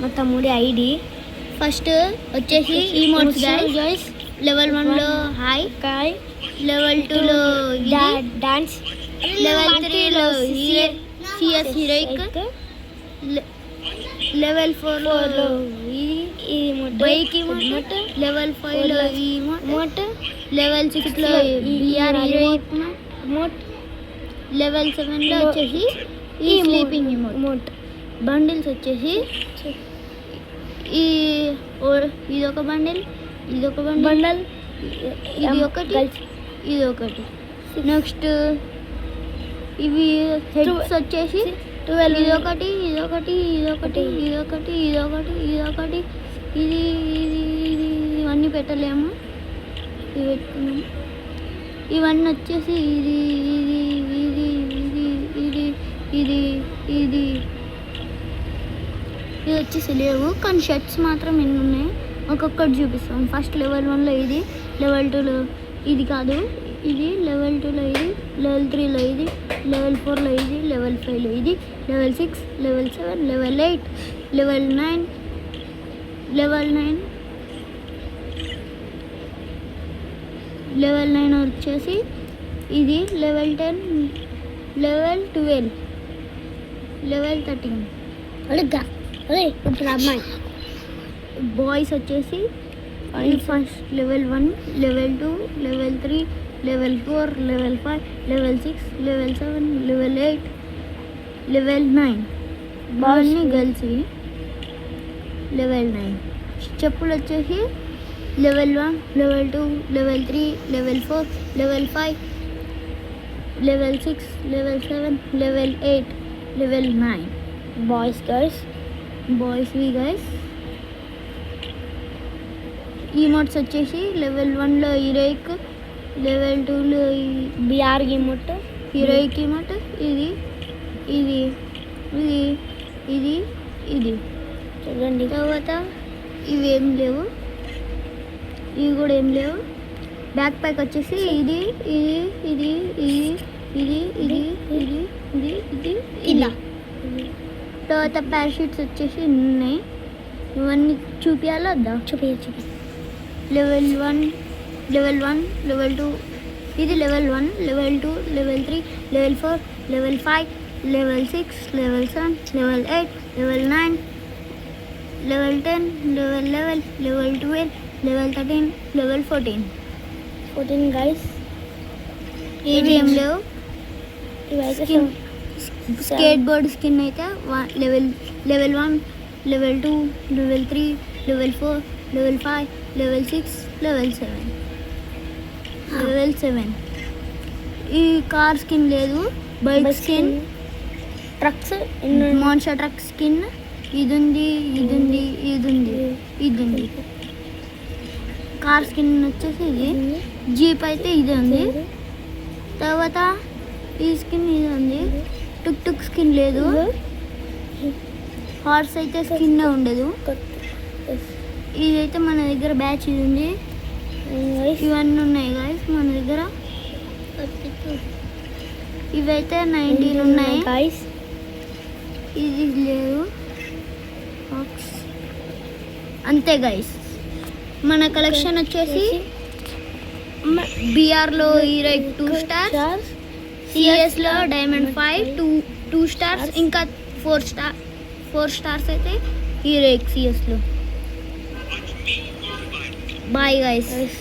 మా తమ్ముడి ID. First వచ్చేసి ఈమోట్స్ గైస్. లెవెల్ 1లో హాయ్, లెవెల్ 2లో డాన్స్, లెవెల్ 3లో సిఎస్ హీరోయిక్, లెవెల్ 4లో బైక్ ఇమోట్, లెవెల్ 5లో ఇమోట్, లెవెల్ 6లో బిఆర్ హీరోయిక్ ఇమోట్, లెవెల్ 7లో వచ్చేసి ఈ స్లీపింగ్ ఇమోట్. బండిల్స్ వచ్చేసి ఇదొక బండిల్, ఇదొక బండల్, ఇది ఒకటి. నెక్స్ట్ ఇవి హెడ్స్ వచ్చేసి 12. ఇదొకటి ఇది ఇవన్నీ పెట్టలేము, ఇవి పెట్టుకున్నాము. ఇవన్నీ వచ్చేసి ఇది వచ్చేసి లేవు, కానీ షర్ట్స్ మాత్రం ఎన్ని ఉన్నాయి ఒక్కొక్కటి చూపిస్తాం. ఫస్ట్ లెవెల్ 1లో ఇది, లెవెల్ 2లో ఇది కాదు, ఇది లెవెల్ 2లో ఇది, లెవెల్ 3లో ఇది, లెవెల్ 4లో ఇది, లెవెల్ 5లో ఇది, level 6, level 7, level 8, level 9, level 9 వచ్చేసి ఇది, లెవెల్ 10, లెవెల్ 12, లెవెల్ 13. బాయ్స్ వచ్చేసి first level 1, level 2, level 3, level 4, level 5, level 6, level 7, level 8, level 9. బాయ్స్ని గర్ల్స్ లెవెల్ 9. చెప్పులు వచ్చేసి level 1, level 2, level 3, level 4, level 5, level 6, level 7, level 8, level 9. బాయ్స్వి guys. Emotes వచ్చేసి level 1లో heroic, level 2లో BR emote, heroic emote, ఇది చూడండి. తర్వాత ఇవి ఏం లేవు, ఇవి కూడా ఏం లేవు. బ్యాక్ ప్యాక్ వచ్చేసి ఇది ఇలా. తర్వాత ప్యారాషూట్స్ వచ్చేసి ఉన్నాయి, ఇవన్నీ చూపించాలా వద్దా? చూపి. లెవెల్ 1, లెవెల్ 2, ఇది level 1, level 2, level 3, level 4, level 5, level 6, level 7, level 8, level 9, level 10, level 11, level 12, level 13, level 14 guys. ఇవి ఏం లేవు. స్కేట్ బోర్డ్ స్కిన్ అయితే level 1, level 2, level 3, level 4, level 5, level 6, level 7. ఈ కార్ స్కిన్ లేదు. Bike skin, trucks, monster truck skin ఇది ఉంది. Car skin వచ్చేసి ఇది. జీప్ అయితే ఇది ఉంది. తర్వాత ఈ స్కిన్ ఇది ఉంది. టుక్ స్కిన్ లేదు. హార్స్ అయితే స్కిన్ ఉండదు. ఇదైతే మన దగ్గర బ్యాచ్ ఇది ఉంది. ఇవన్నీ ఉన్నాయి గాయస్ మన దగ్గర. ఇవైతే 19 ఉన్నాయి గైస్. ఇది లేదు అంతే గైస్. మన కలెక్షన్ వచ్చేసి బిఆర్లో హీరోయిక్ 2 స్టార్స్, సిఎస్లో డైమండ్ 5 2 స్టార్స్, ఇంకా 4 స్టార్స్ అయితే హీరోయిక్ సిఎస్లో. Bye guys.